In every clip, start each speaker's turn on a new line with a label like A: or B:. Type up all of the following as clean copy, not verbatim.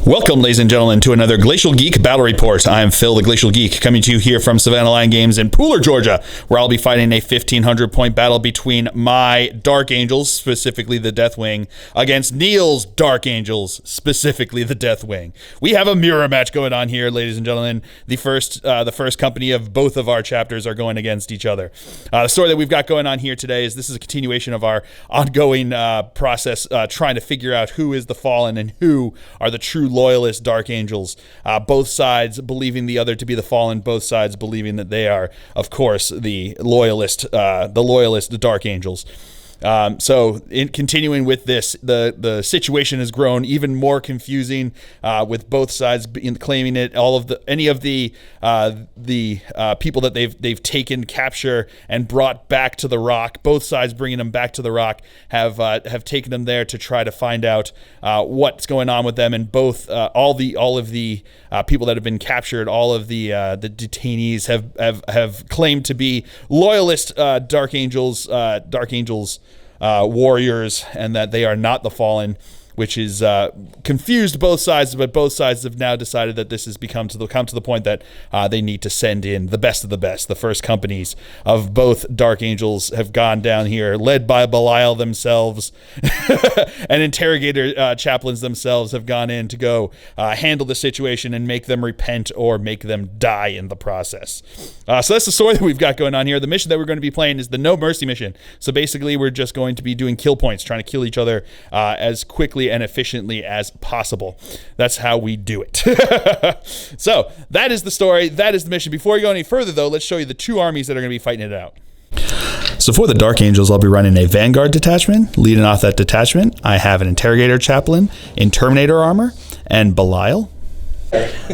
A: Welcome, ladies and gentlemen, to another Glacial Geek Battle Report. I am Phil, the Glacial Geek, coming to you here from Savannah Line Games in Pooler, Georgia, where I'll be fighting a 1,500-point battle between my Dark Angels, specifically the Deathwing, against Neil's Dark Angels, specifically the Deathwing. We have a mirror match going on here, ladies and gentlemen. The first company of both of our chapters are going against each other. The story that we've got going on here today is this is a continuation of our ongoing process, trying to figure out who is the fallen and who are the true loyalist Dark Angels, both sides believing the other to be the fallen, both sides believing that they are, of course, the loyalist Dark Angels. So in continuing with this, the situation has grown even more confusing, with both sides claiming it. Any of the people that they've taken capture and brought back to the Rock, both sides bringing them back to the Rock, have taken them there to try to find out what's going on with them. And both all of the people that have been captured, all of the detainees have claimed to be loyalist Dark Angels warriors, and that they are not the fallen, which is confused both sides. But both sides have now decided that this has come to the point that they need to send in the best of the best. The first companies of both Dark Angels have gone down here, led by Belial themselves, and interrogator chaplains themselves have gone in to go handle the situation and make them repent or make them die in the process. So that's the story that we've got going on here. The mission that we're going to be playing is the No Mercy mission. So basically, we're just going to be doing kill points, trying to kill each other as quickly and efficiently as possible. That's how we do it. So that is the story. That is the mission. Before we go any further, though, let's show you the two armies that are going to be fighting it out. So for the Dark Angels, I'll be running a Vanguard detachment. Leading off that detachment, I have an Interrogator Chaplain in Terminator armor and Belial.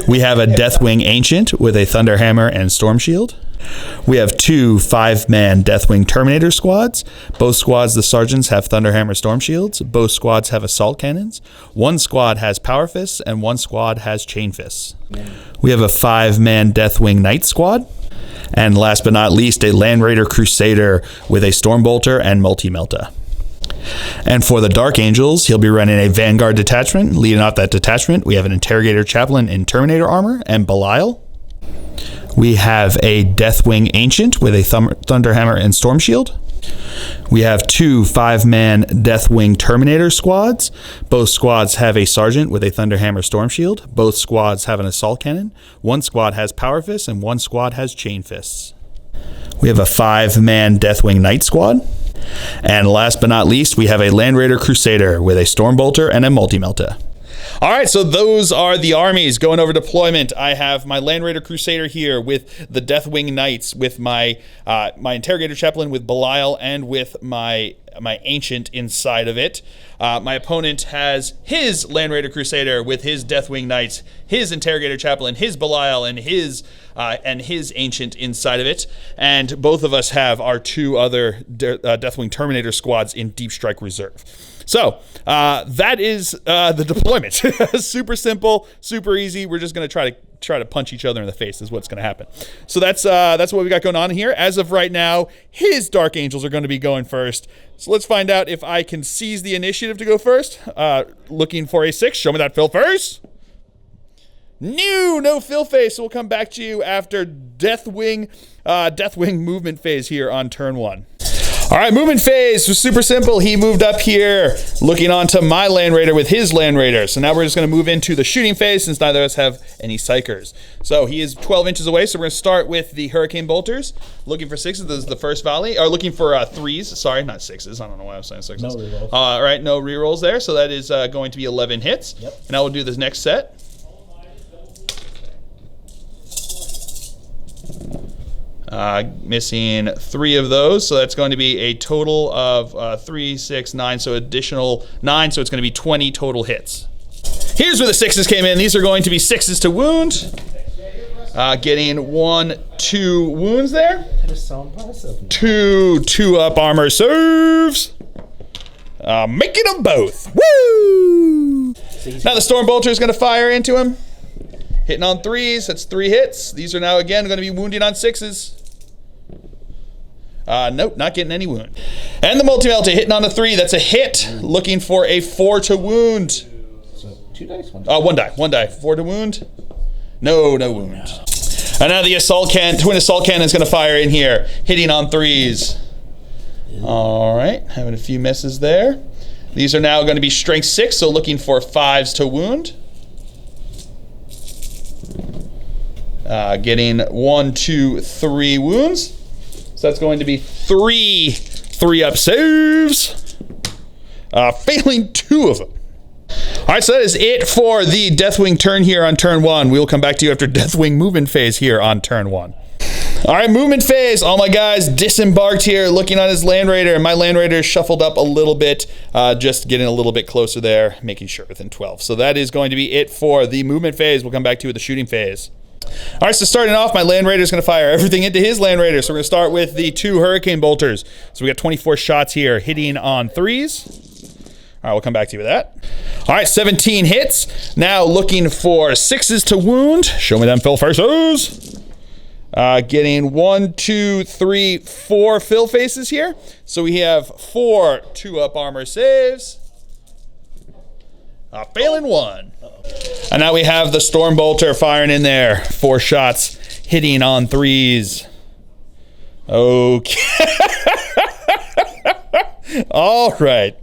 A: We have a Deathwing Ancient with a Thunderhammer and Storm Shield. We have two 5-man Deathwing Terminator squads. Both squads, the sergeants, have Thunderhammer Storm Shields. Both squads have assault cannons. One squad has Power Fists, and one squad has Chain Fists. We have a 5-man Deathwing Knight squad. And last but not least, a Land Raider Crusader with a Stormbolter and Multi-Melta. And for the Dark Angels, he'll be running a Vanguard detachment. Leading off that detachment, we have an Interrogator Chaplain in Terminator armor and Belial. We have a Deathwing Ancient with a Thunderhammer and Storm Shield. We have two 5-man Deathwing Terminator squads. Both squads have a Sergeant with a Thunderhammer Storm Shield. Both squads have an Assault Cannon. One squad has Power Fists and one squad has Chain Fists. We have a 5-man Deathwing Knight squad. And last but not least, we have a Land Raider Crusader with a Stormbolter and a Multi-Melta. All right, so those are the armies going over deployment. I have my Land Raider Crusader here with the Deathwing Knights, with my Interrogator Chaplain with Belial, and with my Ancient inside of it. My opponent has his Land Raider Crusader with his Deathwing Knights, his Interrogator Chaplain, his Belial, and his Ancient inside of it. And both of us have our two other Deathwing Terminator squads in Deep Strike Reserve. So that is the deployment. Super simple, super easy. We're just going to try to punch each other in the face is what's going to happen. So that's what we got going on here. As of right now, his Dark Angels are going to be going first. So let's find out if I can seize the initiative to go first. Looking for a 6. Show me that Phil face. No Phil face. So we'll come back to you after Deathwing movement phase here on turn 1. All right, movement phase was super simple. He moved up here, looking onto my Land Raider with his Land Raider. So now we're just going to move into the shooting phase since neither of us have any Psychers. So he is 12 inches away, so we're going to start with the Hurricane Bolters. Looking for 6s, this is the first volley. Or looking for 3s, sorry, not 6s. I don't know why I was saying 6s.
B: No rerolls.
A: All right, no rerolls there, so that is going to be 11 hits.
B: Yep.
A: Now we'll do this next set. Missing 3 of those, so that's going to be a total of 3, 6, 9, so additional 9, so it's going to be 20 total hits. Here's where the 6s came in. These are going to be 6s to wound. Getting 1, 2 wounds there.
B: That is so impressive.
A: 2 up armor serves. Making them both. Woo! Now the Stormbolter is going to fire into him. Hitting on 3s, that's 3 hits. These are now again going to be wounding on 6s. Nope, not getting any wound. And the Multi-Melta hitting on a 3, that's a hit. Looking for a 4 to wound.
B: So 2 dice? 1 die.
A: 1 die. 1 die. 4 to wound. No wound. No. And now the twin assault cannon is going to fire in here, hitting on 3s. All right, having a few misses there. These are now going to be strength 6, so looking for 5s to wound. Getting 1, 2, 3 wounds. So that's going to be 3 3-up saves. Failing 2 of them. All right, so that is it for the Deathwing turn here on turn 1. We will come back to you after Deathwing movement phase here on turn 1. All right, movement phase. All my guys disembarked here, looking on his Land Raider. And my Land Raider is shuffled up a little bit, just getting a little bit closer there, making sure within 12. So that is going to be it for the movement phase. We'll come back to you with the shooting phase. All right, so starting off, my Land Raider is going to fire everything into his Land Raider. So we're going to start with the 2 Hurricane Bolters. So we got 24 shots here, hitting on 3s. All right, we'll come back to you with that. All right, 17 hits. Now looking for 6s to wound. Show me them fill faces. Getting 1, 2, 3, 4 fill faces here. So we have 4 2-up armor saves. Failing 1. And now we have the Storm Bolter firing in there. 4 shots, hitting on 3s. Okay. All right.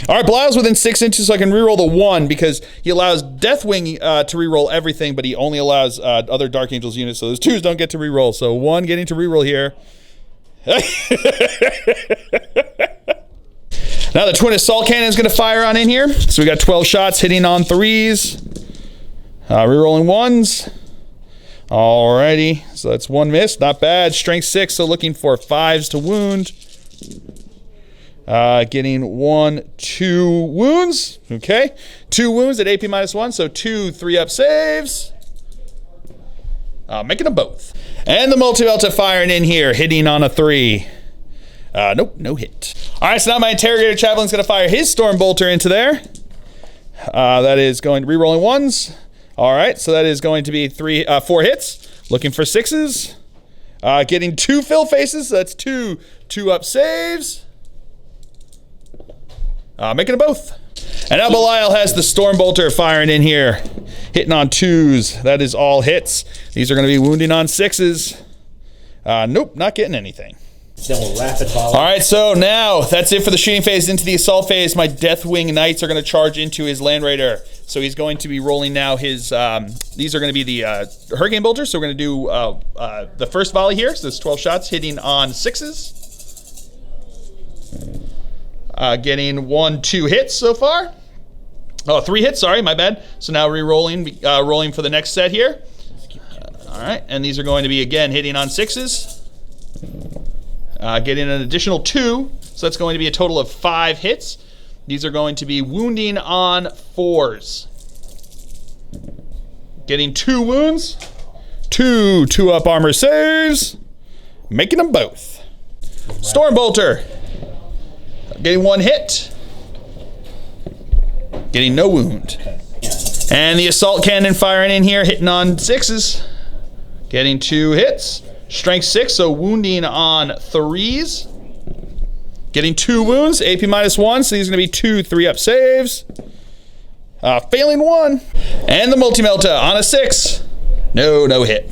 A: All right, Belial's within 6 inches, so I can reroll the 1 because he allows Deathwing to reroll everything, but he only allows other Dark Angels units, so those 2s don't get to reroll. So 1 getting to reroll here. Now the Twin Assault Cannon is going to fire on in here. So we got 12 shots hitting on 3s. Rerolling 1s. Alrighty, so that's 1 miss, not bad. Strength 6, so looking for 5s to wound. Getting 1, 2 wounds. Okay. 2 wounds at AP -1, so 2 3-up saves. Making them both. And the multi-melta firing in here, hitting on a 3. Nope, no hit. All right, so now my Interrogator Chaplain's going to fire his Storm Bolter into there. That is going to be rerolling 1s. All right, so that is going to be 4 hits. Looking for 6s. Getting 2 fill faces, so that's 2 2-up saves. Making them both. And now Belial has the Storm Bolter firing in here, hitting on 2s. That is all hits. These are going to be wounding on 6s. Nope, not getting anything.
B: Then we'll rapid volley.
A: All right, so now that's it for the shooting phase. Into the assault phase, my Deathwing Knights are going to charge into his Land Raider. So he's going to be rolling now his, these are going to be the Hurricane Bolters. So we're going to do the first volley here. So there's 12 shots hitting on 6s. Getting 1, 2 hits so far. Oh, 3 hits, sorry, my bad. So now re-rolling, rolling for the next set here. All right, and these are going to be, again, hitting on 6s. Getting an additional 2, so that's going to be a total of 5 hits. These are going to be wounding on 4s. Getting 2 wounds. 2 2-up armor saves. Making them both. Storm Bolter. Getting 1 hit. Getting no wound. And the Assault Cannon firing in here, hitting on 6s. Getting 2 hits. Strength 6, so wounding on 3s. Getting 2 wounds, AP -1, so these are going to be 2 3-up saves. Failing 1. And the Multi-Melta on a 6. No hit.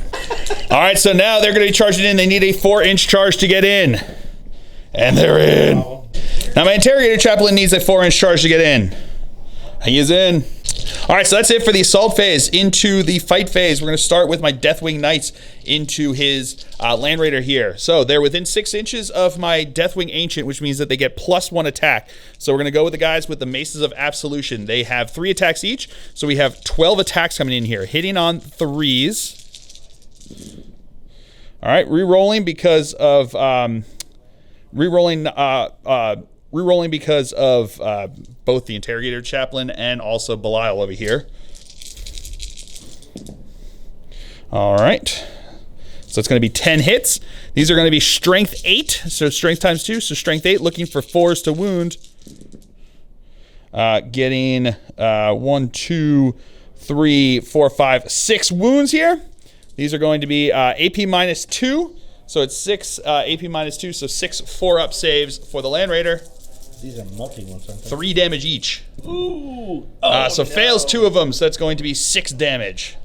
A: All right, so now they're going to be charging in. They need a 4-inch charge to get in. And they're in. Now my Interrogator Chaplain needs a 4-inch charge to get in. He is in. All right, so that's it for the assault phase. Into the fight phase, we're going to start with my Deathwing Knights into his Land Raider here. So they're within 6 inches of my Deathwing Ancient, which means that they get +1 attack. So we're going to go with the guys with the Maces of Absolution. They have 3 attacks each, so we have 12 attacks coming in here, hitting on 3s. All right, re-rolling because of re-rolling because of both the Interrogator Chaplain and also Belial over here. All right. So it's going to be 10 hits. These are going to be strength 8. So strength times 2. So strength 8, looking for 4s to wound. Getting 1, 2, 3, 4, 5, 6 wounds here. These are going to be AP -2. So it's 6 AP -2. So 6 4-up saves for the Land Raider.
B: These are multi ones, aren't they?
A: 3 damage each.
B: Ooh.
A: So fails 2 of them, so that's going to be 6 damage.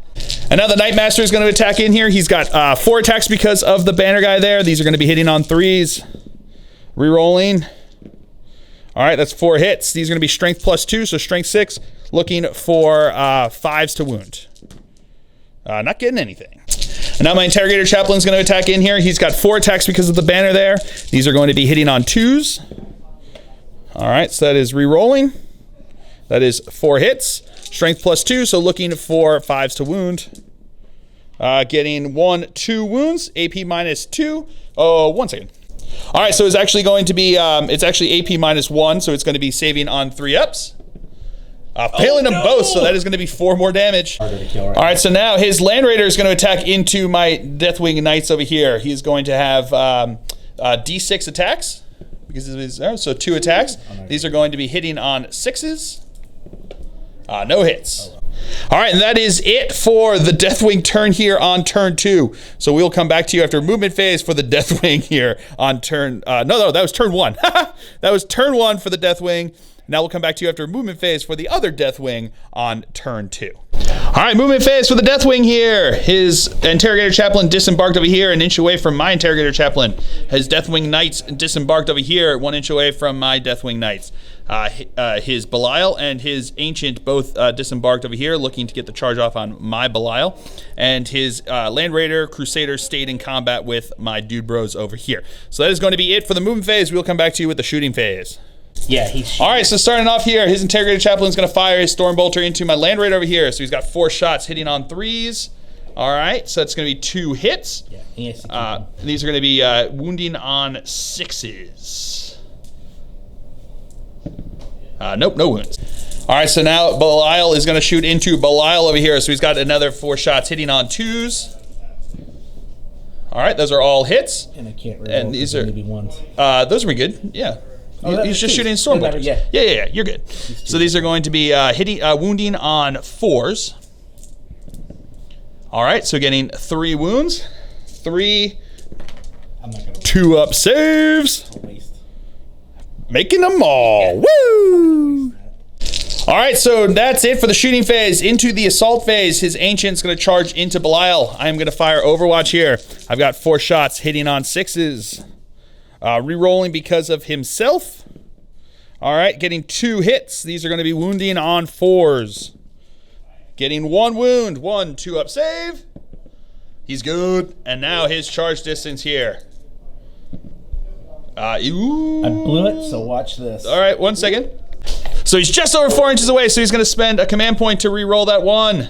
A: And now the Nightmaster is going to attack in here. He's got 4 attacks because of the banner guy there. These are going to be hitting on 3s. Rerolling. All right, that's 4 hits. These are going to be strength +2, so strength 6. Looking for 5s to wound. Not getting anything. And now my Interrogator Chaplain is going to attack in here. He's got 4 attacks because of the banner there. These are going to be hitting on 2s. All right, so that is rerolling. That is 4 hits. Strength +2, so looking for 5s to wound. Getting 2 wounds. AP -2. Oh, 1 second. All right, so it's actually going to be, it's actually AP -1, so it's going to be saving on 3 ups. Failing them both, so that is going to be 4 more damage. All right, so now his Land Raider is going to attack into my Deathwing Knights over here. He's going to have D6 attacks, because of his, so 2 attacks. These are going to be hitting on 6s. No hits. All right, and that is it for the Deathwing turn here on turn 2. So we'll come back to you after movement phase for the Deathwing here on turn... no, that was turn 1. That was turn 1 for the Deathwing. Now we'll come back to you after movement phase for the other Deathwing on turn 2. All right, movement phase for the Deathwing here. His Interrogator Chaplain disembarked over here, an inch away from my Interrogator Chaplain. His Deathwing Knights disembarked over here, 1 inch away from my Deathwing Knights. His Belial and his Ancient both disembarked over here, looking to get the charge off on my Belial. And his Land Raider Crusader stayed in combat with my Dude Bros over here. So that is going to be it for the movement phase. We'll come back to you with the shooting phase.
B: Yeah, he's...
A: All right, so starting off here, his Interrogator Chaplain is going to fire his Stormbolter into my Land Raider over here. So he's got 4 shots hitting on 3s. All right, so that's going to be 2 hits. Yeah, he has to keep these are going to be wounding on 6s. Nope, no wounds. All right, so now Belial is going to shoot into Belial over here. So he's got another 4 shots hitting on 2s. All right, those are all hits.
B: And I can't remember.
A: And these are
B: maybe ones.
A: Those are good. Yeah. He's just shooting Stormbolters. Yeah, you're good. So these are going to be wounding on 4s. All right, so getting 3 wounds. 3 2 up saves. Making them all. Woo! All right, so that's it for the shooting phase. Into the assault phase, his Ancient's going to charge into Belial. I am going to fire Overwatch here. I've got 4 shots hitting on 6s. Rerolling because of himself. All right, getting 2 hits. These are going to be wounding on 4s. Getting 1 wound. 1 2 up save. He's good. And now his charge distance here. Ooh.
B: I blew it, so watch this.
A: All right, 1 second. So he's just over 4 inches away, so he's going to spend a command point to re-roll that 1.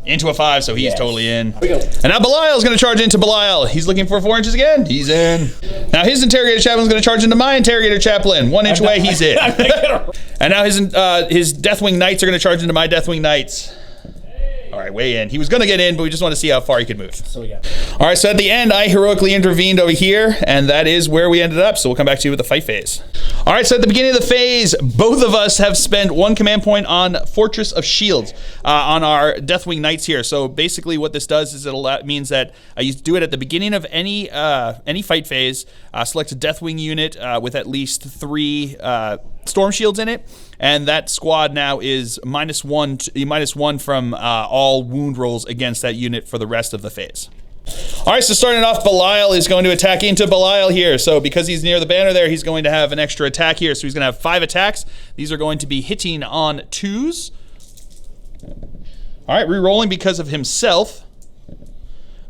A: Into a 5, so he's totally in.
B: Here we go.
A: And now Belial's going to charge into Belial. He's looking for 4 inches again. He's in. Now his Interrogator Chaplain's going to charge into my Interrogator Chaplain. 1 inch away, he's in. And now his Deathwing Knights are going to charge into my Deathwing Knights. All right, way in. He was going to get in, but we just want to see how far he could move.
B: So we got.
A: All right, so at the end, I heroically intervened over here, and that is where we ended up. So we'll come back to you with the fight phase. All right, so at the beginning of the phase, both of us have spent 1 command point on Fortress of Shields on our Deathwing Knights here. So basically what this does is it means that you do it at the beginning of any fight phase, select a Deathwing unit with at least 3 Storm Shields in it, and that squad now is -1 from all wound rolls against that unit for the rest of the phase. All right, so starting off, Belial is going to attack into Belial here. So because he's near the banner there, he's going to have an extra attack here. So he's going to have 5 attacks. These are going to be hitting on 2s. All right, re-rolling because of himself.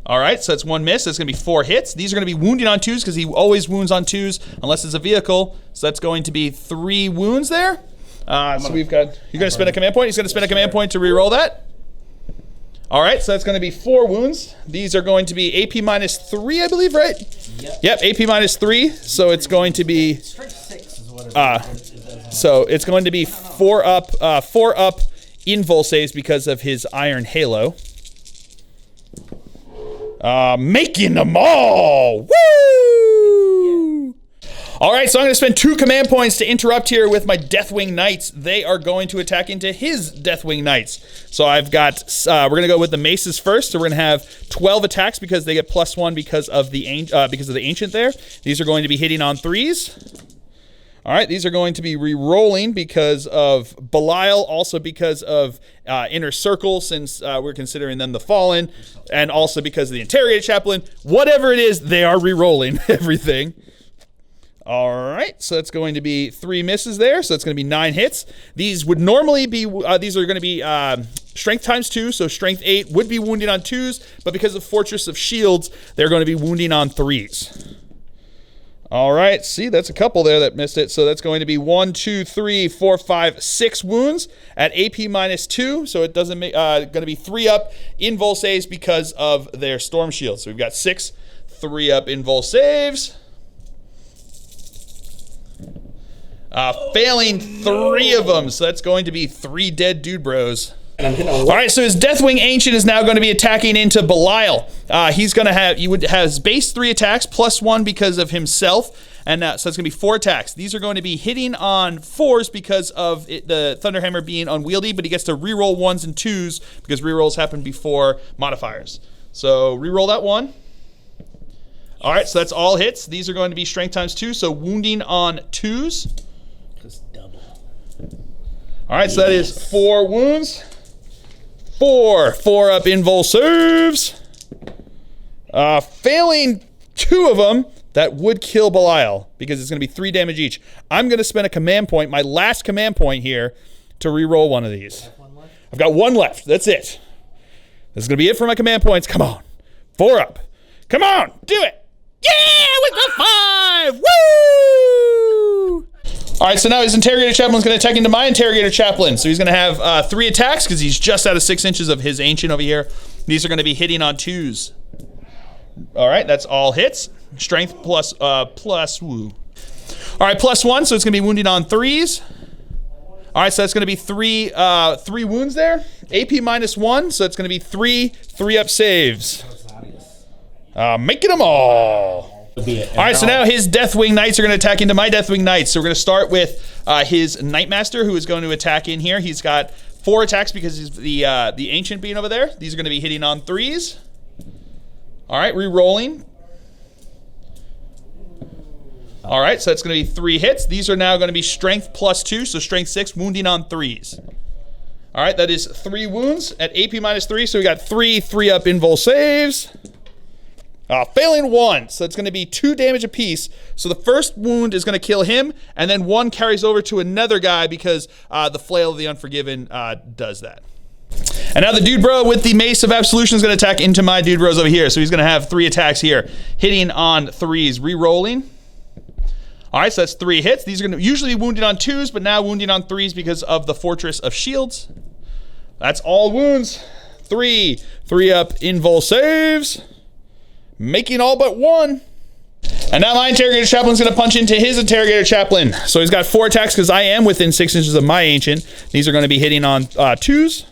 A: All right, so that's 1 miss. That's going to be 4 hits. These are going to be wounding on 2s because he always wounds on 2s unless it's a vehicle. So that's going to be 3 wounds there. So we've got, you're going to spend a command point. He's going to spend a command point to re-roll that. All right, so that's going to be 4 wounds. These are going to be AP -3, I believe, right? Yep, AP -3. So it's going to be, so it's going to be 4 up invul saves because of his Iron Halo. Making them all! Woo! All right, so I'm going to spend 2 command points to interrupt here with my Deathwing Knights. They are going to attack into his Deathwing Knights. So I've got, we're going to go with the Maces first. So we're going to have 12 attacks because they get +1 because of the Ancient there. These are going to be hitting on 3s. All right, these are going to be re-rolling because of Belial, also because of Inner Circle, since we're considering them the Fallen, and also because of the Interrogator Chaplain. Whatever it is, they are re-rolling everything. All right, so that's going to be 3 misses there, so that's going to be 9 hits. These would normally be, these are going to be strength times 2, so strength 8 would be wounding on 2s, but because of Fortress of Shields, they're going to be wounding on 3s. All right, see, that's a couple there that missed it. So that's going to be 1, 2, 3, 4, 5, 6 wounds at AP minus 2. So it doesn't make going to be 3 up invul saves because of their storm shield. So we've got 6 3 up invul saves. Failing 3 of them. So that's going to be 3 dead dude bros. All right, so his Deathwing Ancient is now going to be attacking into Belial. He's going to have, has base 3 attacks plus 1 because of himself, and so it's going to be 4 attacks. These are going to be hitting on 4s because of the Thunderhammer being unwieldy, but he gets to reroll 1s and 2s because rerolls happen before modifiers. So reroll that 1. All right, so that's all hits. These are going to be strength times 2, so wounding on 2s.
B: Just double.
A: All right, so that is 4 wounds. 4 up invul saves. Failing 2 of them, that would kill Belial because it's going to be 3 damage each. I'm going to spend a command point, my last command point here, to re-roll one of these. I've got 1 left. That's it. This is going to be it for my command points. Come on. 4 up. Come on. Do it. Yeah, with the 5. Woo! All right, so now his Interrogator Chaplain is going to attack into my Interrogator Chaplain. So he's going to have 3 attacks because he's just out of 6 inches of his Ancient over here. These are going to be hitting on 2s. All right, that's all hits. Strength plus woo. All right, plus 1, so it's going to be wounding on 3s. All right, so that's going to be 3 wounds there. AP minus 1, so it's going to be 3 up saves. Making them all. All right, so now his Deathwing Knights are going to attack into my Deathwing Knights. So we're going to start with his Knightmaster, who is going to attack in here. He's got 4 attacks because he's the Ancient being over there. These are going to be hitting on 3s. All right, re-rolling. All right, so that's going to be 3 hits. These are now going to be strength plus 2, so strength 6, wounding on 3s. All right, that is 3 wounds at AP minus 3, so we got 3 up invul saves. Failing 1, so it's going to be 2 damage apiece. So the first wound is going to kill him, and then 1 carries over to another guy because the Flail of the Unforgiven does that. And now the dude bro with the Mace of Absolution is going to attack into my dude bros over here. So he's going to have 3 attacks here, hitting on 3s, re-rolling. All right, so that's 3 hits. These are going to usually be wounded on 2s, but now wounding on 3s because of the Fortress of Shields. That's all wounds. 3 up invul saves. Making all but 1. And now my Interrogator Chaplain is going to punch into his Interrogator Chaplain. So he's got 4 attacks because I am within 6 inches of my Ancient. These are going to be hitting on 2s.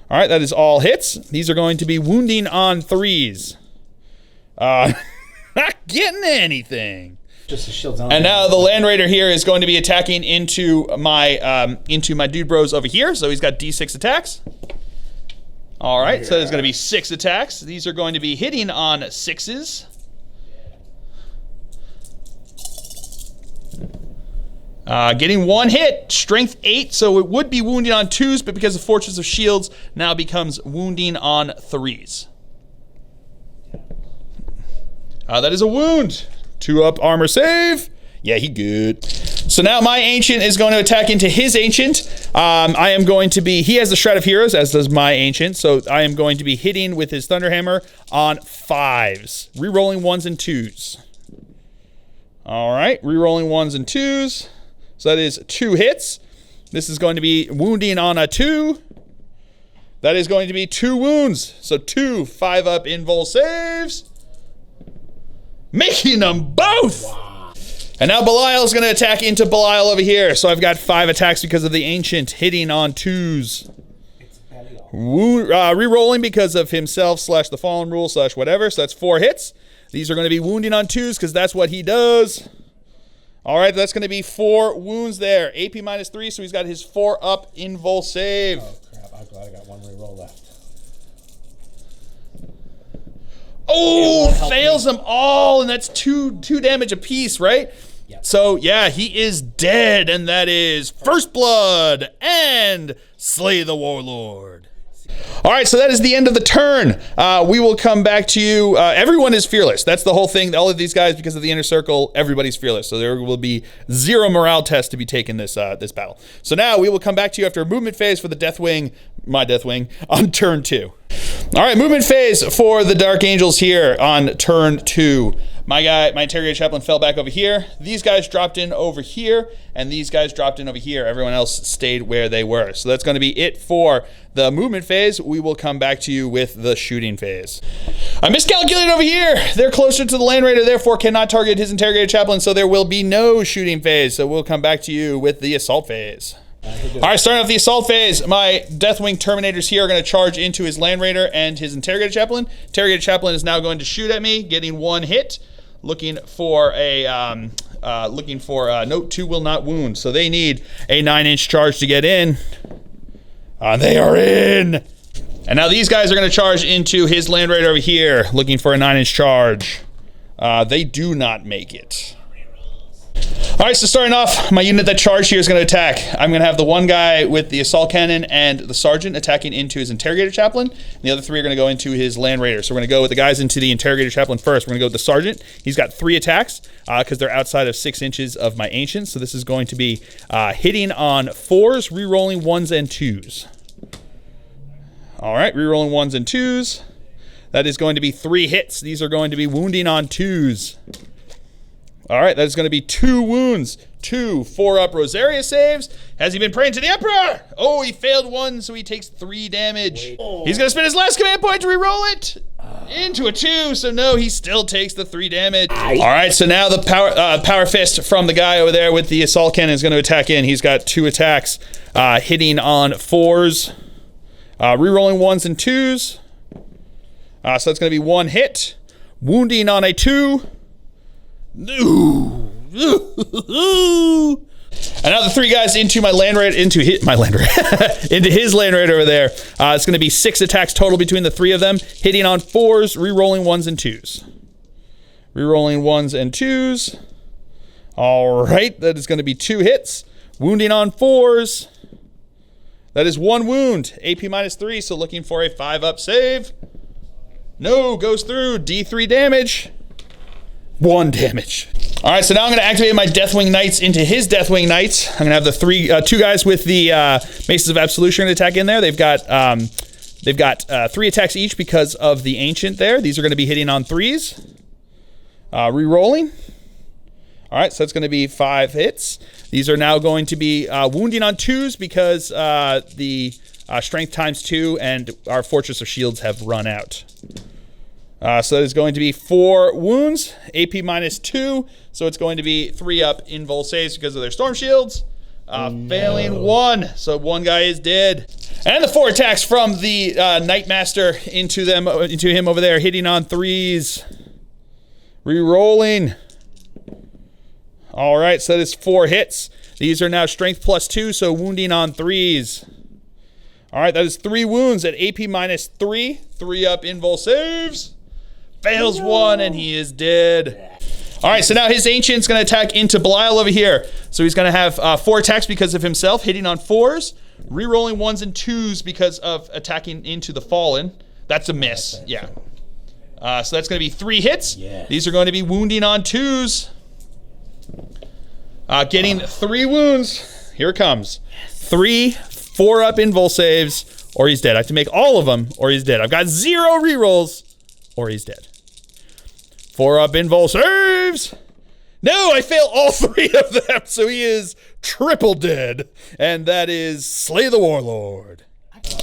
A: All right, that is all hits. These are going to be wounding on 3s. Not getting anything.
B: Just the shields on.
A: And now the Land Raider here is going to be attacking into my dude bros over here. So he's got D6 attacks. All right, so there's going to be 6 attacks. These are going to be hitting on 6s. Getting 1 hit, strength 8, so it would be wounding on 2s, but because of Fortress of Shields, now becomes wounding on 3s. That is a wound. 2 up armor save. Yeah, he good. So now my Ancient is going to attack into his Ancient. I am going to be, he has the Shroud of Heroes, as does my Ancient, so I am going to be hitting with his Thunderhammer on 5s. Rerolling 1s and 2s. All right, rerolling 1s and 2s. So that is 2 hits. This is going to be wounding on a 2. That is going to be 2 wounds. So 2 5 up invul saves. Making them both! Wow. And now Belial is going to attack into Belial over here. So I've got 5 attacks because of the Ancient hitting on 2s. Rerolling because of himself / the Fallen rule / whatever. So that's 4 hits. These are going to be wounding on 2s because that's what he does. All right, that's going to be 4 wounds there. AP minus 3, so he's got his 4 up invul save.
B: Oh, crap. I'm glad I got 1 reroll left.
A: Oh, fails them all, and that's 2 damage apiece, right?
B: Yep.
A: So, yeah, he is dead, and that is First Blood and Slay the Warlord. All right, so that is the end of the turn. We will come back to you. Everyone is fearless. That's the whole thing. All of these guys, because of the inner circle, everybody's fearless. So there will be 0 morale test to be taken this battle. So now we will come back to you after a movement phase for the Deathwing, my Deathwing, on turn 2. All right, movement phase for the Dark Angels here on turn 2. My interrogator chaplain fell back over here. These guys dropped in over here, and these guys dropped in over here. Everyone else stayed where they were. So that's going to be it for the movement phase. We will come back to you with the shooting phase. I miscalculated over here. They're closer to the Land Raider, therefore cannot target his interrogator chaplain, so there will be no shooting phase. So we'll come back to you with the assault phase. All right, starting off the assault phase, my Deathwing Terminators here are going to charge into his Land Raider and his interrogator chaplain. Interrogator chaplain is now going to shoot at me, getting 1 hit. Looking for a note 2 will not wound. So they need a 9-inch charge to get in. They are in. And now these guys are going to charge into his Land Raider over here, looking for a 9-inch charge. They do not make it. All right, so starting off, my unit that charged here is going to attack. I'm going to have the one guy with the assault cannon and the sergeant attacking into his interrogator chaplain. And the other 3 are going to go into his Land Raider. So we're going to go with the guys into the interrogator chaplain first. We're going to go with the sergeant. He's got 3 attacks because they're outside of 6 inches of my ancient. So this is going to be hitting on 4s, re-rolling 1s and 2s. All right, re-rolling 1s and 2s. That is going to be 3 hits. These are going to be wounding on 2s. All right, that is going to be 2 wounds. 2 4-up Rosaria saves. Has he been praying to the Emperor? Oh, he failed 1, so he takes 3 damage. He's going to spend his last command point to re-roll it into a 2. So no, he still takes the 3 damage. All right, so now the power fist from the guy over there with the assault cannon is going to attack in. He's got 2 attacks, hitting on 4s, re-rolling 1s and 2s. So that's going to be 1 hit, wounding on a 2. And now the 3 guys into my Land Raider, into his Land Raider over there. It's going to be 6 attacks total between the 3 of them, hitting on 4s, re-rolling 1s and 2s. Re-rolling 1s and 2s. All right, that is going to be 2 hits, wounding on 4s. That is 1 wound, AP -3, so looking for a 5-up save. No, goes through, D3 damage. 1 damage. All right, so now I'm going to activate my Deathwing Knights into his Deathwing Knights. I'm going to have the 2 guys with the Maces of Absolution going to attack in there. They've got 3 attacks each because of the Ancient there. These are going to be hitting on 3s. Re-rolling. All right, so that's going to be 5 hits. These are now going to be wounding on 2s because the strength ×2 and our Fortress of Shields have run out. So that is going to be 4 wounds, AP -2, so it's going to be 3-up invul saves because of their storm shields. Failing 1, so 1 guy is dead. And the 4 attacks from the Knightmaster into him over there, hitting on 3s. Re-rolling. All right, so that is 4 hits. These are now strength +2, so wounding on 3s. All right, that is 3 wounds at AP -3, 3-up invul saves. Fails 1, and he is dead. All right, so now his Ancient's going to attack into Belial over here. So he's going to have 4 attacks because of himself, hitting on 4s, re-rolling 1s and 2s because of attacking into the Fallen. That's a miss, yeah. So that's going to be 3 hits.
B: Yes.
A: These are going to be wounding on 2s. Getting 3 wounds. Here it comes. 3 4-up invul saves, or he's dead. I have to make all of them, or he's dead. I've got 0 rerolls, or he's dead. 4-up invul saves. No, I fail all 3 of them, so he is triple dead. And that is Slay the Warlord.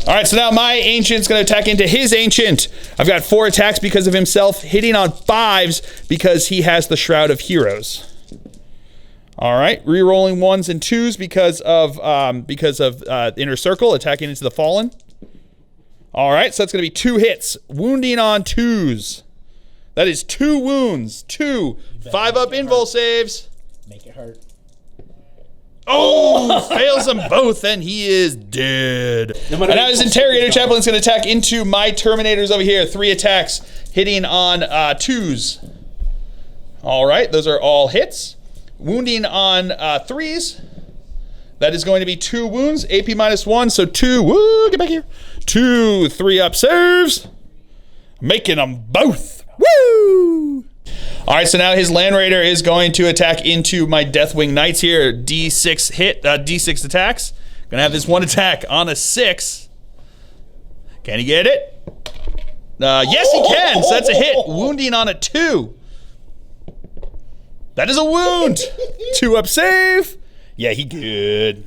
A: All right, so now my Ancient's going to attack into his Ancient. I've got 4 attacks because of himself, hitting on 5s because he has the Shroud of Heroes. All right, re-rolling 1s and 2s because of Inner Circle, attacking into the Fallen. All right, so that's going to be 2 hits, wounding on 2s. That is 2 wounds, 2 5-up invul saves.
B: Make it hurt.
A: Oh, fails them both, and he is dead. And now his Interrogator Chaplain's going to attack into my Terminators over here. 3 attacks, hitting on 2s. All right, those are all hits. wounding on 3s. That is going to be 2 wounds, AP -1, so 2, woo, get back here. 2 3-up saves, making them both, woo! All right, so now his Land Raider is going to attack into my Deathwing Knights here. D6 hit, D6 attacks. Gonna have this one attack on a 6. Can he get it? Yes, he can, so that's a hit. Wounding on a 2. That is a wound. 2-up save. Yeah, he good.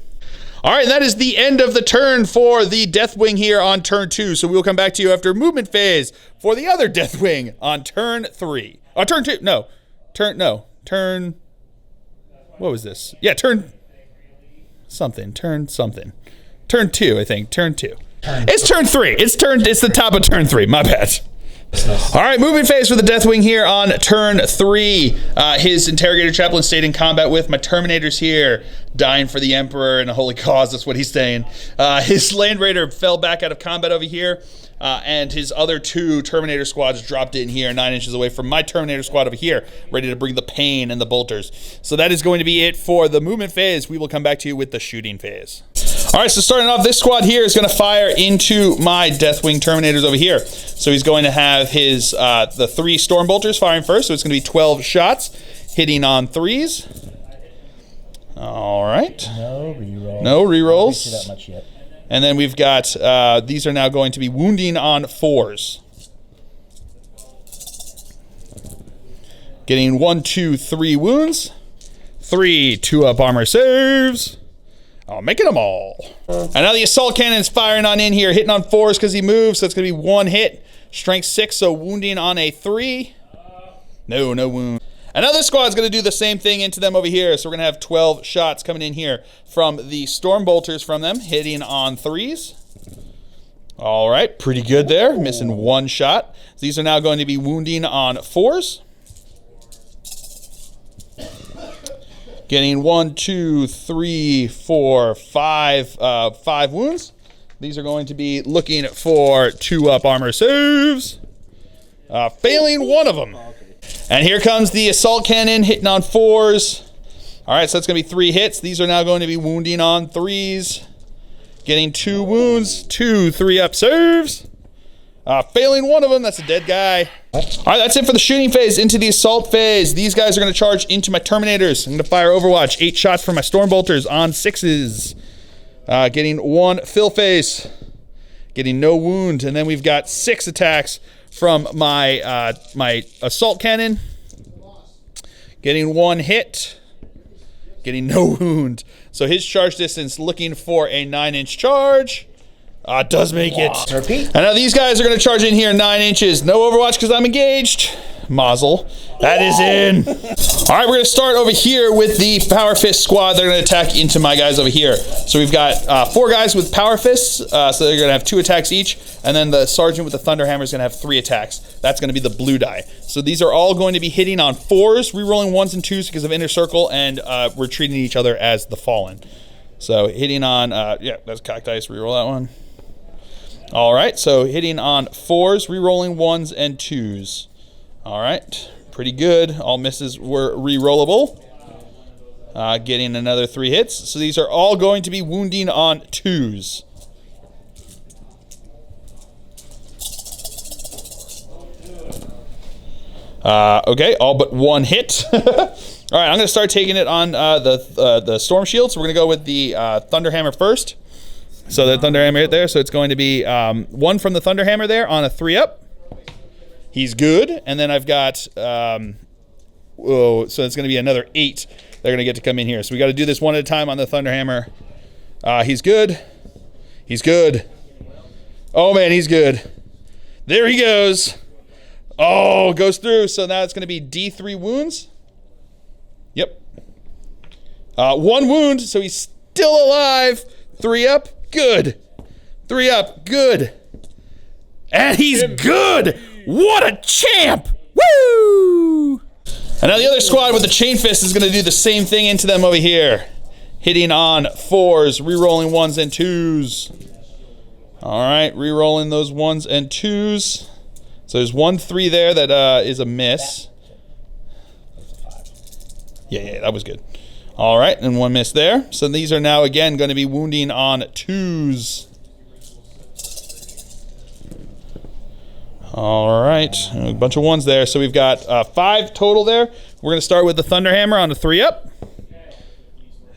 A: All right, that is the end of the turn for the Deathwing here on turn 2. So we'll come back to you after movement phase for the other Deathwing on turn 3. Oh, turn 2. No. Turn. What was this? Yeah, turn something. Turn 2, I think. Turn 2. It's turn 3. It's the top of turn 3. My bad. All right, movement phase for the Deathwing here on turn 3. His Interrogator Chaplain stayed in combat with my Terminators here, dying for the Emperor and a holy cause. That's what he's saying. His Land Raider fell back out of combat over here, and his other 2 Terminator squads dropped in here 9 inches away from my Terminator squad over here, ready to bring the pain and the bolters. So that is going to be it for the movement phase. We will come back to you with the shooting phase. All right, so starting off, this squad here is going to fire into my Deathwing Terminators over here. So he's going to have his the 3 Storm Bolters firing first, so it's going to be 12 shots, hitting on 3s. All right.
B: No rerolls.
A: No rerolls.
B: I don't that much yet.
A: And then we've got, these are now going to be wounding on 4s. Getting 1, 2, 3 wounds. 3 2-up armor saves. Oh, making them all. And now the Assault Cannon's firing on in here, hitting on 4s because he moves, so it's going to be 1 hit. Strength 6, so wounding on a 3. No wound. Another squad's going to do the same thing into them over here, so we're going to have 12 shots coming in here from the Storm Bolters from them, hitting on 3s. All right, pretty good there, missing 1 shot. These are now going to be wounding on 4s. Getting 1, 2, 3, 4, 5 wounds. These are going to be looking for 2-up armor saves. Failing 1 of them. And here comes the Assault Cannon hitting on 4s. All right, so that's going to be 3 hits. These are now going to be wounding on 3s. Getting 2 wounds, 2 3-up saves. Failing 1 of them, that's a dead guy. All right, that's it for the shooting phase. Into the assault phase. These guys are going to charge into my Terminators. I'm going to fire Overwatch. 8 shots from my Storm Bolters on 6s. Getting 1 fill face. Getting no wound. And then we've got 6 attacks from my my Assault Cannon. Getting 1 hit. Getting no wound. So his charge distance looking for a 9-inch charge. Does make it.
B: Repeat.
A: And now these guys are going to charge in here 9 inches. No Overwatch because I'm engaged. Mazel. That is in. All right, we're going to start over here with the Power Fist squad. They're going to attack into my guys over here. So we've got 4 guys with Power Fists. So they're going to have 2 attacks each. And then the Sergeant with the Thunder Hammer is going to have 3 attacks. That's going to be the blue die. So these are all going to be hitting on 4s, rerolling 1s and 2s because of Inner Circle, and we're treating each other as the Fallen. So hitting on, yeah, that's Cocked Dice. Reroll that one. All right, so hitting on 4s, rerolling 1s and 2s. All right, pretty good. All misses were rerollable. Getting another 3 hits. So these are all going to be wounding on 2s. Okay, all but 1 hit. All right, I'm going to start taking it on the Storm Shield. So we're going to go with the Thunder Hammer first. So the Thunder Hammer hit there. So it's going to be 1 from the Thunder Hammer there on a 3-up. He's good. And then I've got, so it's going to be another 8. They're going to get to come in here. So we got to do this one at a time on the Thunder Hammer. He's good. He's good. Oh, man, he's good. There he goes. Oh, goes through. So now it's going to be D3 wounds. Yep. 1 wound. So he's still alive. 3-up. Good. 3-up. Good. And he's good. What a champ. Woo! And now the other squad with the Chain Fist is going to do the same thing into them over here. Hitting on 4s, rerolling 1s and 2s. All right, rerolling those 1s and 2s. So there's 1 3 there that is a miss. Yeah, that was good. All right, and 1 miss there. So these are now, again, going to be wounding on 2s. All right, a bunch of 1s there. So we've got 5 total there. We're going to start with the Thunderhammer on a 3-up.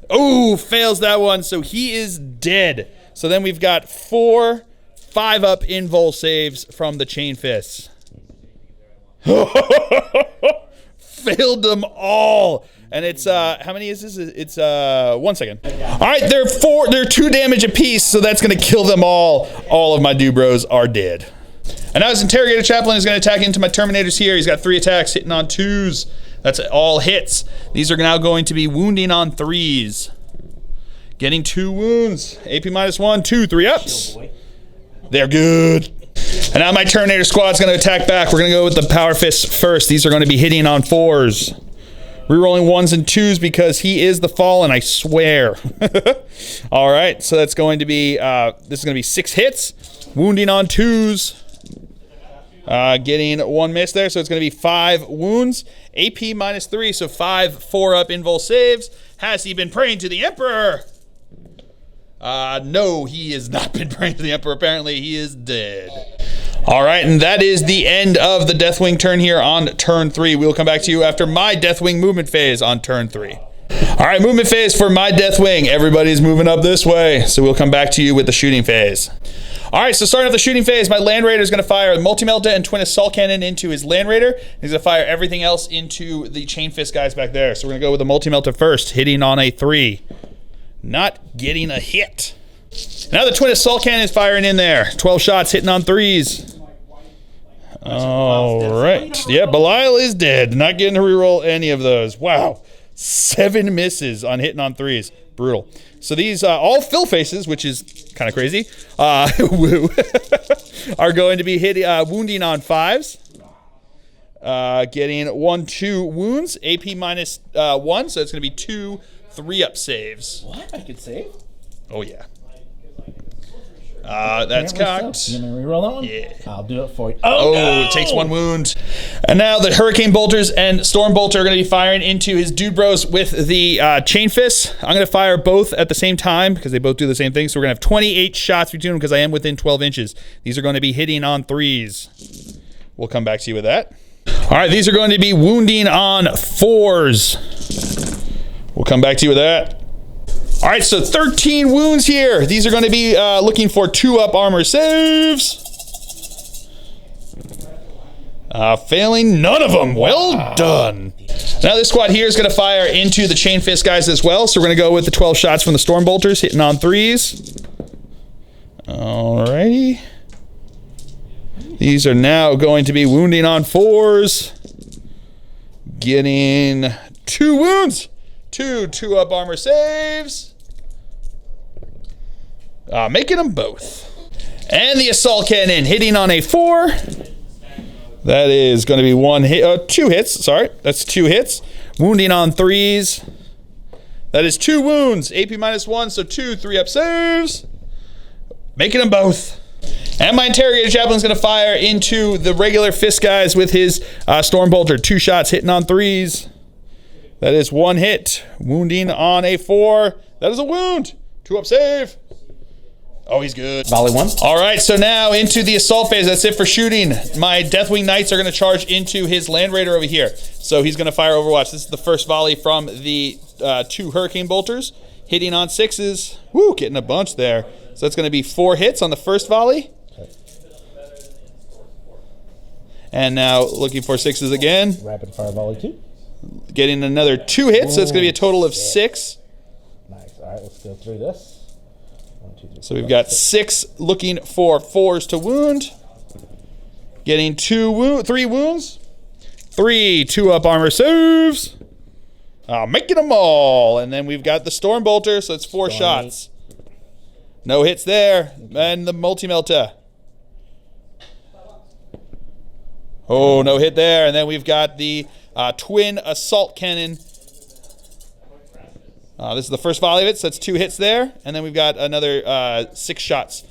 A: Oh, fails that one, so he is dead. So then we've got 4 5-up invul saves from the Chain Fists. Failed them all. And it's, how many is this? It's, 1 second. All right, they're 2 damage apiece, so that's going to kill them all. All of my Dubros are dead. And now his Interrogator Chaplain is going to attack into my Terminators here. He's got 3 attacks, hitting on 2s. That's all hits. These are now going to be wounding on 3s. Getting 2 wounds. AP -1, 2, 3-ups. They're good. And now my Terminator Squad's going to attack back. We're going to go with the Power Fists first. These are going to be hitting on 4s. Rerolling 1s and 2s because he is the Fallen, I swear. All right, so that's going to be, this is going to be 6 hits. Wounding on 2s. Getting 1 miss there, so it's going to be 5 wounds. AP -3, so 5 4-up invul saves. Has he been praying to the Emperor? No, he has not been praying to the Emperor. Apparently, he is dead. All right, and that is the end of the Deathwing turn here on turn 3. We'll come back to you after my Deathwing movement phase on turn 3. All right, movement phase for my Deathwing. Everybody's moving up this way, so we'll come back to you with the shooting phase. All right, so starting off the shooting phase, my Land Raider is going to fire a Multi-Melta and Twin Assault Cannon into his Land Raider. He's going to fire everything else into the Chain Fist guys back there. So we're going to go with the Multi-Melta first, hitting on a 3. Not getting a hit. Now the Twin Assault Cannon is firing in there. 12 shots, hitting on 3s. All right. Yeah, Belial is dead. Not getting to reroll any of those. Wow. 7 misses on hitting on 3s. Brutal. So these all fill faces, which is kind of crazy, woo, are going to be wounding on 5s. Getting 1, 2 wounds. AP -1, so it's going to be 2 3-up saves.
B: What? I could save?
A: Oh, yeah. That's cocked.
B: You want me to reroll that one?
A: Yeah.
B: I'll do it for you.
A: Oh,
B: no!
A: It takes 1 wound. And now the Hurricane Bolters and Storm Bolter are going to be firing into his Dude Bros with the Chain Fists. I'm going to fire both at the same time because they both do the same thing. So we're going to have 28 shots between them because I am within 12 inches. These are going to be hitting on 3s. We'll come back to you with that. All right, these are going to be wounding on 4s. We'll come back to you with that. All right, so 13 wounds here. These are going to be looking for 2-up armor saves. Failing none of them. Well done. Now this squad here is going to fire into the Chain Fist guys as well. So we're going to go with the 12 shots from the Storm Bolters, hitting on 3s. All righty. These are now going to be wounding on 4s. Getting 2 wounds. 2-up armor saves. Making them both. And the Assault Cannon hitting on a 4. That is going to be 1 hit, 2 hits, sorry. That's 2 hits. Wounding on 3s. That is 2 wounds. AP -1, so 2 3-up saves. Making them both. And my Interrogator Chaplain is going to fire into the regular fist guys with his Storm Bolter. 2 shots hitting on 3s. That is 1 hit. Wounding on a 4. That is a wound. 2-up save. Oh, he's good.
B: Volley 1.
A: All right, so now into the assault phase. That's it for shooting. My Deathwing Knights are going to charge into his Land Raider over here. So he's going to fire Overwatch. This is the first volley from the 2 Hurricane Bolters. Hitting on 6s. Woo, getting a bunch there. So that's going to be 4 hits on the first volley. And now looking for 6s again.
B: Rapid fire volley 2.
A: Getting another 2 hits, so it's going to be a total of 6.
B: Nice. All right, let's go through this. 1, 2, 3,
A: So we've got 6 looking for 4s to wound. Getting 3 wounds. 3 2-up armor saves. Making them all. And then we've got the Storm Bolter, so it's 4 shots. No hits there. And the Multi-Melta. Oh, no hit there. And then we've got the Twin Assault Cannon. This is the first volley of it, so that's 2 hits there. And then we've got another 6 shots.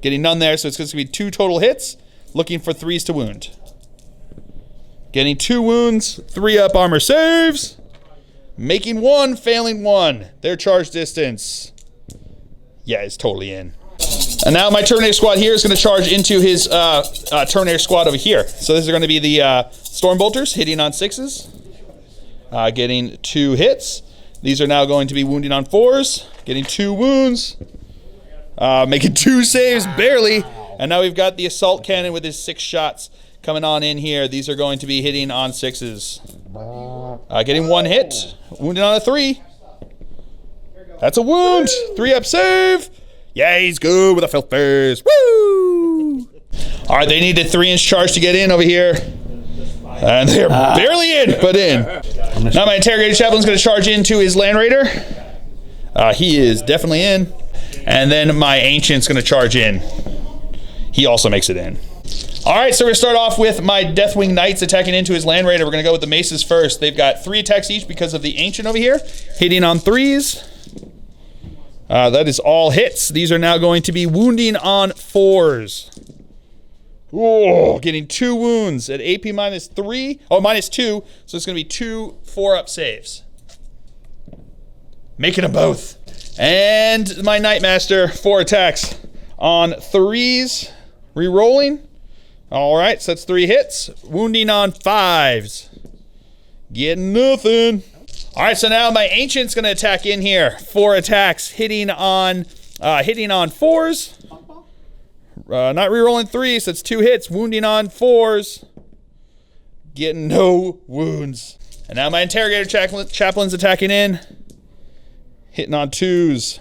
A: Getting none there, so it's going to be 2 total hits. Looking for 3s to wound. Getting 2 wounds, 3-up armor saves. Making 1, failing 1. Their charge distance. Yeah, it's totally in. And now my Terminator squad here is going to charge into his Terminator squad over here. So this is going to be the Storm Bolters hitting on 6s. Getting 2 hits. These are now going to be wounding on 4s. Getting 2 wounds. Making 2 saves, barely. And now we've got the Assault Cannon with his 6 shots coming on in here. These are going to be hitting on 6s. Getting 1 hit. Wounding on a 3. That's a wound. 3-up save. Yeah, he's good with a filth burst. Woo! All right, they needed 3-inch charge to get in over here. And they're barely in, but in. Now my Interrogator Chaplain's going to charge into his Land Raider. He is definitely in. And then my Ancient's going to charge in. He also makes it in. All right, so we're going to start off with my Deathwing Knights attacking into his Land Raider. We're going to go with the Maces first. They've got 3 attacks each because of the Ancient over here. Hitting on 3s. That is all hits. These are now going to be wounding on 4s. Oh, getting 2 wounds at AP -3. Oh, -2. So it's going to be 2 4-up saves. Making them both. And my Knightmaster, 4 attacks on 3s. Rerolling. All right, so that's 3 hits. Wounding on 5s. Getting nothing. All right, so now my Ancient's going to attack in here. 4 attacks, hitting on 4s. Not rerolling 3s, so that's 2 hits. Wounding on 4s. Getting no wounds. And now my Interrogator Chaplain's attacking in. Hitting on 2s.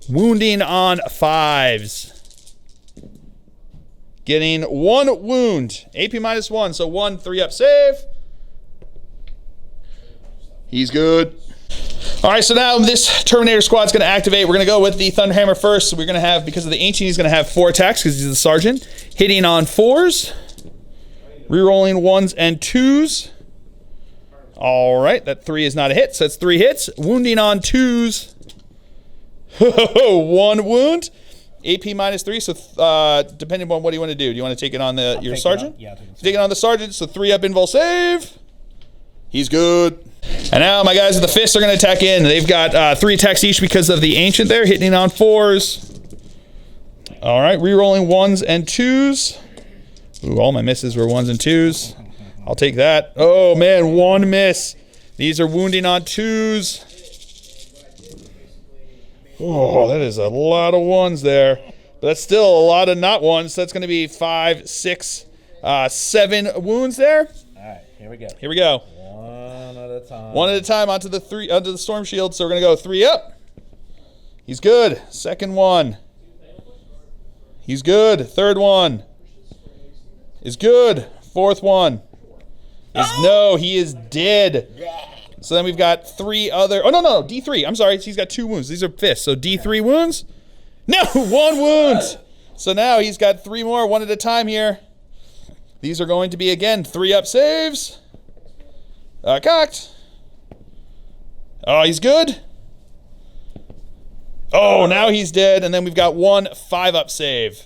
A: Wounding on 5s. Getting 1 wound. AP -1, so 1 3-up save. He's good. All right, so now this Terminator squad's going to activate. We're going to go with the Thunderhammer first. So we're going to have, because of the Ancient, he's going to have 4 attacks because he's the Sergeant. Hitting on 4s. Rerolling 1s and 2s. All right, that 3 is not a hit, so that's 3 hits. Wounding on 2s. 1 wound. AP -3, so depending on what you want to do. Do you want to take it on your Sergeant?
B: Yeah,
A: take it on the Sergeant, so 3-up invul save. He's good. And now my guys with the fists are going to attack in. They've got 3 attacks each because of the Ancient there, hitting on 4s. All right, rerolling 1s and 2s. Ooh, all my misses were 1s and 2s. I'll take that. Oh, man, 1 miss. These are wounding on 2s. Oh, that is a lot of 1s there. But that's still a lot of not 1s. So that's going to be 5, 6, 7 wounds there.
B: All right, here we go.
A: Here we go.
B: One at a time.
A: 1 at a time onto the Storm Shield. So we're going to go 3-up. He's good. Second one. He's good. Third one. Is good. Fourth one. No, he is dead. So then we've got 3 other. Oh, no, D3. I'm sorry. He's got 2 wounds. These are fists. So D3 wounds. No, 1 wound. So now he's got 3 more, 1 at a time here. These are going to be, again, 3-up saves. Cocked. Oh, he's good. Oh, now he's dead. And then we've got 1 5-up save.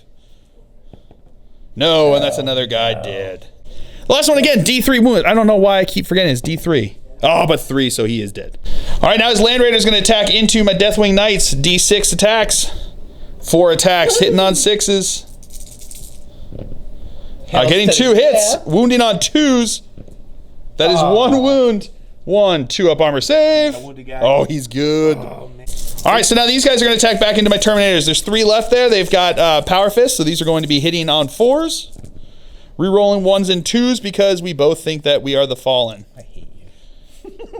A: No, and that's another guy dead. The last one again, D3 wound. I don't know why I keep forgetting it's D3. Oh, but 3, so he is dead. All right, now his Land Raider is going to attack into my Deathwing Knights. D6 attacks. 4 attacks, hitting on 6s. Getting 2 hits, wounding on 2s. That is 1 wound. 1 2-up armor save. Oh, he's good. All right, so now these guys are going to attack back into my Terminators. There's 3 left there. They've got Power Fists, so these are going to be hitting on 4s. Rerolling 1s and 2s because we both think that we are the Fallen.
B: I hate you.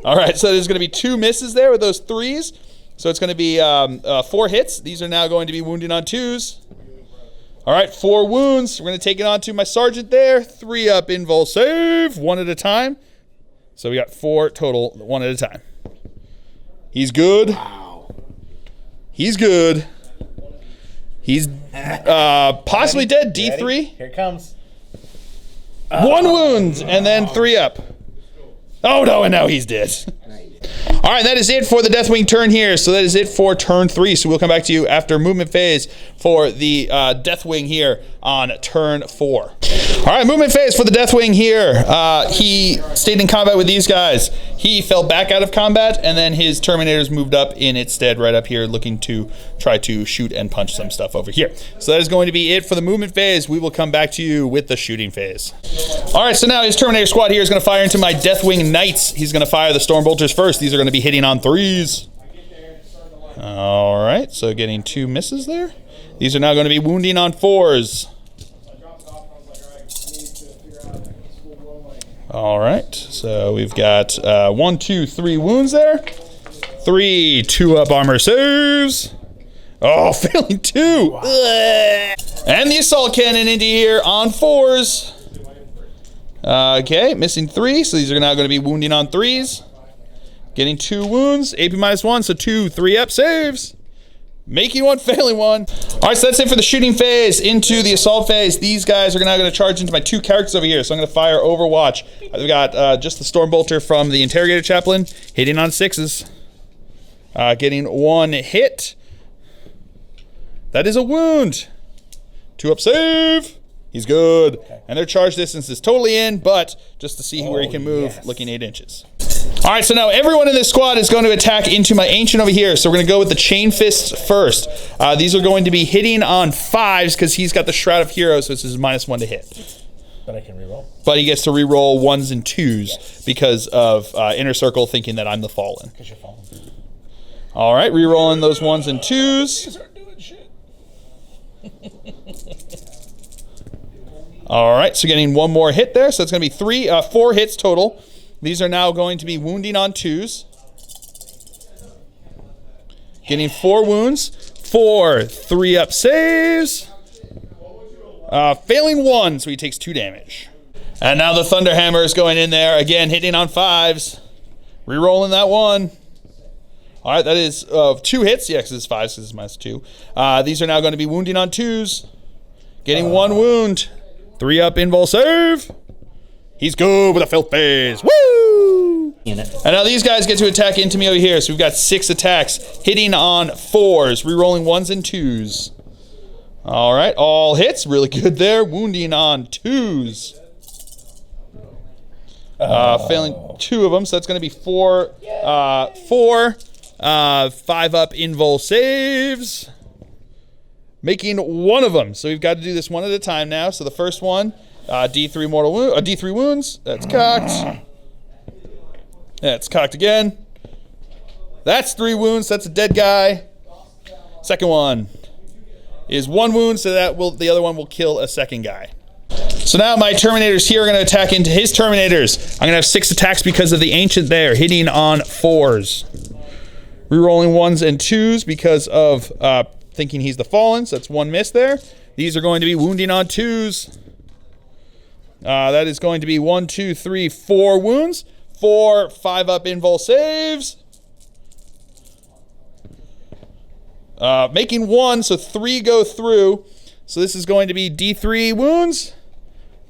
A: All right, so there's going to be 2 misses there with those 3s. So it's going to be 4 hits. These are now going to be wounding on 2s. All right, 4 wounds. We're going to take it on to my Sergeant there. 3-up invul save, 1 at a time. So we got 4 total, 1 at a time. He's good.
B: Wow.
A: He's good. He's possibly dead. D3.
B: Ready? Here it comes.
A: 1 wound, and then 3-up. Oh, no, and now he's dead. All right, that is it for the Deathwing turn here. So that is it for turn 3. So we'll come back to you after movement phase for the Deathwing here on turn 4. All right, movement phase for the Deathwing here. He stayed in combat with these guys. He fell back out of combat, and then his Terminators moved up in its stead right up here, looking to try to shoot and punch some stuff over here. So that is going to be it for the movement phase. We will come back to you with the shooting phase. All right, so now his Terminator squad here is going to fire into my Deathwing Knights. He's going to fire the Stormbolters first. These are going to be hitting on 3s. All right, so getting 2 misses there. These are now going to be wounding on 4s. All right, so we've got 1, 2, 3 wounds there. 3 2-up armor saves. Oh, failing 2. And the assault cannon into here on 4s. Okay, missing 3, so these are now going to be wounding on 3s. Getting 2 wounds, AP -1, so 2 3-up saves. Making 1, failing 1. All right, so that's it for the shooting phase. Into the assault phase, these guys are now going to charge into my 2 characters over here. So I'm going to fire Overwatch. I've got just the Stormbolter from the Interrogator Chaplain hitting on 6s. Getting 1 hit. That is a wound. 2-up save. He's good. And their charge distance is totally in, but just to see where he can move, looking 8 inches. All right, so now everyone in this squad is going to attack into my Ancient over here. So we're going to go with the Chain Fists first. These are going to be hitting on 5s because he's got the Shroud of Heroes, so this is -1 to hit.
B: But I can reroll.
A: But he gets to reroll 1s and 2s because of Inner Circle thinking that I'm the Fallen.
B: Because you're fallen.
A: All right, rerolling those 1s and 2s.
B: Start doing shit.
A: All right, so getting 1 more hit there. So it's going to be 4 hits total. These are now going to be wounding on 2s. Getting 4 wounds. 4 3-up saves. Failing 1, so he takes 2 damage. And now the Thunderhammer is going in there. Again, hitting on 5s. Rerolling that 1. All right, that is 2 hits. Yeah, because it's 5, because it's -2. These are now going to be wounding on 2s. Getting 1 wound. 3-up invul save. He's good with a filth phase. Woo! And now these guys get to attack into me over here. So we've got 6 attacks hitting on 4s, rerolling 1s and 2s. All right, all hits. Really good there. Wounding on 2s. Failing 2 of them. So that's going to be 4 5-up invul saves. Making 1 of them. So we've got to do this one at a time now. So the first one, D3 mortal wound, D3 wounds. That's cocked. That's cocked again. That's 3 wounds. That's a dead guy. Second one is 1 wound, so the other one will kill a second guy. So now my Terminators here are going to attack into his Terminators. I'm going to have 6 attacks because of the Ancient there, hitting on 4s. Rerolling 1s and 2s because of thinking he's the Fallen, so that's 1 miss there. These are going to be wounding on 2s. That is going to be 1, 2, 3, 4 wounds. 4 5-up invul saves. Making 1, so 3 go through. So this is going to be D3 wounds.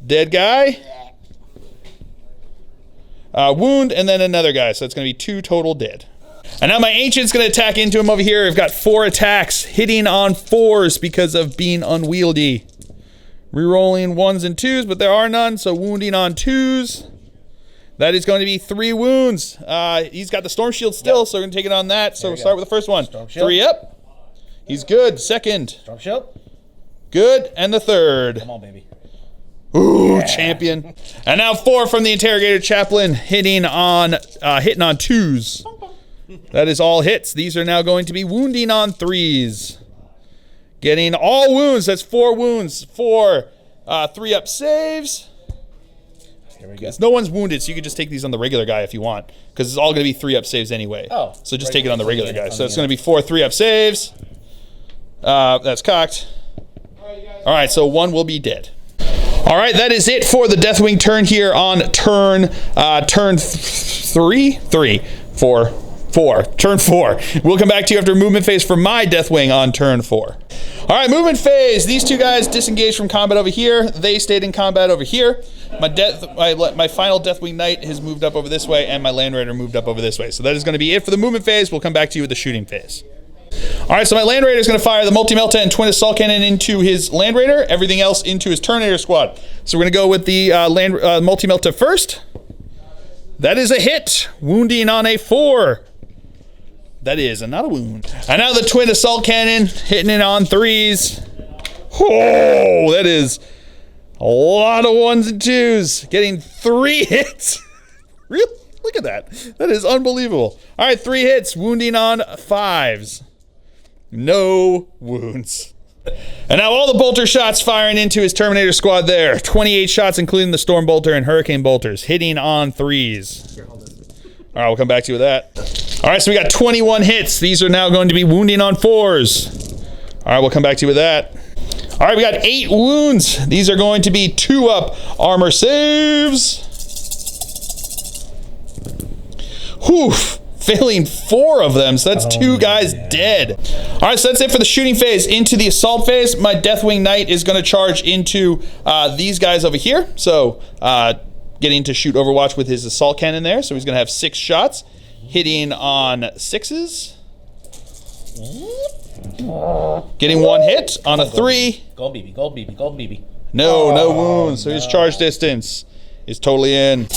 A: Dead guy. Wound, and then another guy. So it's going to be 2 total dead. And now my Ancient's going to attack into him over here. I've got 4 attacks hitting on 4s because of being unwieldy. Rerolling 1s and 2s, but there are none, so wounding on 2s. That is going to be 3 wounds. He's got the Storm Shield still, so we're going to take it on that. So we'll start with the first one. 3 up. He's good. Second.
B: Storm Shield.
A: Good. And the third.
B: Come on, baby.
A: Ooh, champion. And now 4 from the Interrogator Chaplain hitting on 2s. That is all hits. These are now going to be wounding on 3s. Getting all wounds. That's 4 wounds. 4 3-up saves.
B: Here we go.
A: No one's wounded, so you can just take these on the regular guy if you want, because it's all going to be 3-up saves anyway.
B: Oh.
A: So just take it on the regular guy. So it's going to be 4 3-up saves. That's cocked. All right, so 1 will be dead. All right, that is it for the Deathwing turn here on turn 4. Turn 4. We'll come back to you after movement phase for my Deathwing on turn 4. All right, movement phase. These two guys disengaged from combat over here. They stayed in combat over here. My final Deathwing Knight has moved up over this way, and my Land Raider moved up over this way. So that is going to be it for the movement phase. We'll come back to you with the shooting phase. All right, so my Land Raider is going to fire the Multi-Melta and Twin Assault Cannon into his Land Raider, everything else into his Terminator squad. So we're going to go with the Multi-Melta first. That is a hit, wounding on a 4. That is not a wound. And now the Twin Assault Cannon, hitting it on 3s. Oh, that is a lot of 1s and 2s. Getting 3 hits. Really? Look at that. That is unbelievable. All right, 3 hits, wounding on 5s. No wounds. And now all the bolter shots firing into his Terminator squad there. 28 shots, including the Storm Bolter and Hurricane Bolters, hitting on 3s. All right, we'll come back to you with that. All right, so we got 21 hits. These are now going to be wounding on 4s. All right, we'll come back to you with that. All right, we got 8 wounds. These are going to be 2-up armor saves. Whew, failing 4 of them, so that's 2 guys dead. All right, so that's it for the shooting phase. Into the assault phase, my Deathwing Knight is going to charge into these guys over here. So, getting to shoot Overwatch with his assault cannon there. So he's going to have 6 shots, hitting on 6s. Getting 1 hit on a 3.
B: Gold BB, gold BB, gold BB.
A: No wounds. So his charge distance is totally in.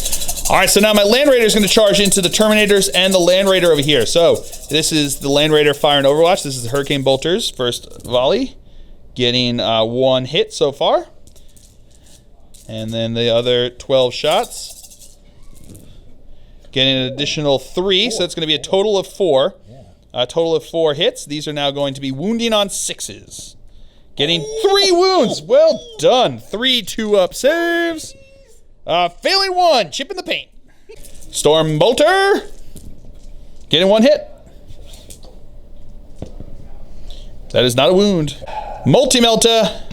A: All right, so now my Land Raider is going to charge into the Terminators and the Land Raider over here. So this is the Land Raider firing Overwatch. This is the Hurricane Bolters first volley, getting 1 hit so far. And then the other 12 shots, getting an additional 3. So that's going to be a total of 4. A total of 4 hits. These are now going to be wounding on 6s. Getting 3 wounds. Well done. 3 2-up saves. Failing 1. Chip in the paint. Storm Bolter. Getting 1 hit. That is not a wound. Multi-Melta.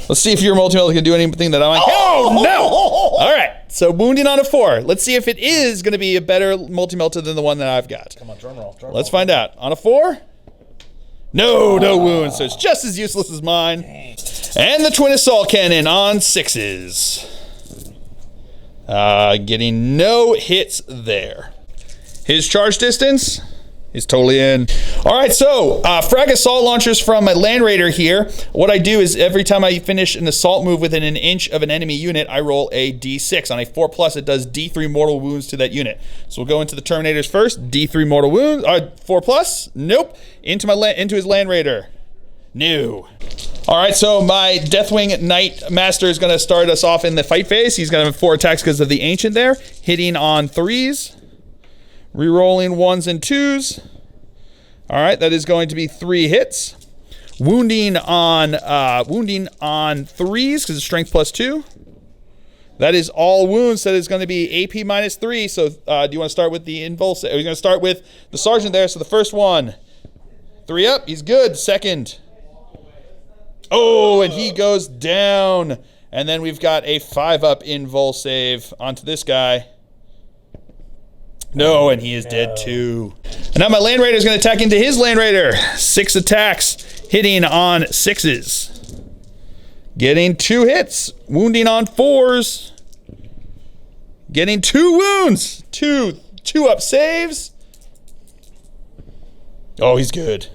A: Let's see if your Multi-Melta can do anything that I might. Oh, no! All right. So wounding on a 4. Let's see if it is going to be a better Multi-Melta than the one that I've got.
B: Come on, drum roll.
A: Let's find out. On a 4? No wounds. So it's just as useless as mine. And the Twin Assault Cannon on 6s. Getting no hits there. His charge distance is totally in. All right, so frag assault launchers from my Land Raider here. What I do is every time I finish an assault move within an inch of an enemy unit, I roll a D6. On a 4+, it does D3 mortal wounds to that unit. So we'll go into the Terminators first. D3 mortal wounds. 4+? Nope. Into his Land Raider. No. All right, so my Deathwing Knight Master is going to start us off in the fight phase. He's going to have 4 attacks because of the Ancient there. Hitting on 3s. Rerolling 1s and 2s. All right, that is going to be 3 hits. Wounding on 3s because it's strength +2. That is all wounds. That is going to be AP -3. So do you want to start with the invulse? We're going to start with the sergeant there. So the first one, 3 up. He's good. Second. Oh, and he goes down. And then we've got a 5-up invul save onto this guy. No, and he is dead too. And now my Land Raider is going to attack into his Land Raider. 6 attacks, hitting on 6s. Getting 2 hits, wounding on 4s. Getting 2 wounds. 2-up saves. Oh, he's good.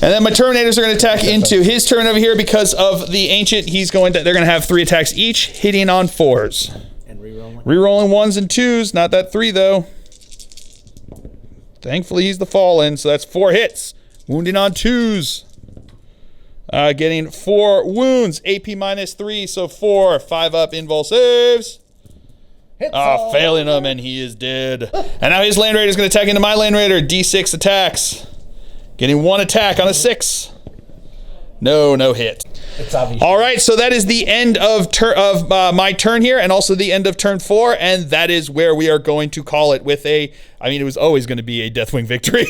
A: And then my Terminators are going to attack into his turn over here because of the Ancient. They're going to have 3 attacks each, hitting on 4s.
B: And rerolling.
A: Rerolling 1s and 2s, not that 3 though. Thankfully, he's the Fallen, so that's 4 hits. Wounding on 2s. Getting 4 wounds, AP -3, so 4. 5-up invul saves. Failing him, and he is dead. And now his Land Raider is going to attack into my Land Raider. D6 attacks. Getting 1 attack on a 6. No hit.
B: It's obvious.
A: All right, so that is the end of my turn here, and also the end of turn 4, and that is where we are going to call it with it was always going to be a Deathwing victory.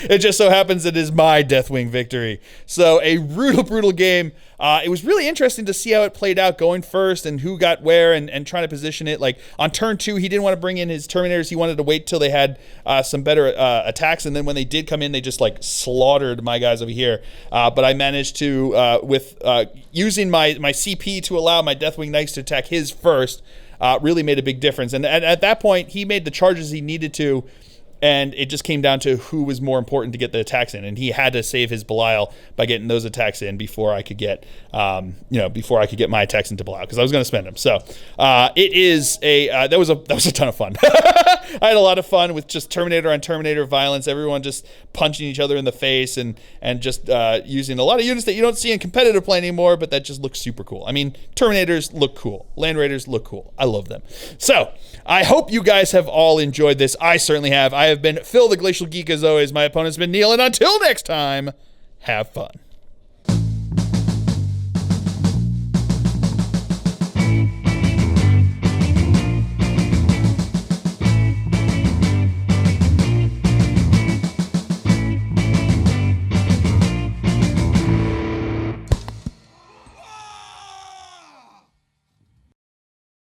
A: It just so happens it is my Deathwing victory. So a brutal game. It was really interesting to see how it played out, going first and who got where, and trying to position it. Like on turn 2, he didn't want to bring in his Terminators. He wanted to wait till they had some better attacks, and then when they did come in, they just like slaughtered my guys over here. But I managed to, with using my CP to allow my Deathwing Knights to attack his first, really made a big difference. And at that point, he made the charges he needed to, and it just came down to who was more important to get the attacks in, and he had to save his Belial by getting those attacks in before I could get, before I could get my attacks into Belial, because I was going to spend them. So it is that was a ton of fun. I had a lot of fun with just Terminator on Terminator violence, everyone just punching each other in the face, and just using a lot of units that you don't see in competitive play anymore, but that just looks super cool. I mean, Terminators look cool. Land Raiders look cool. I love them. So I hope you guys have all enjoyed this. I certainly have. I have been Phil the Glacial Geek as always. My opponent's been Neil, and until next time, have fun.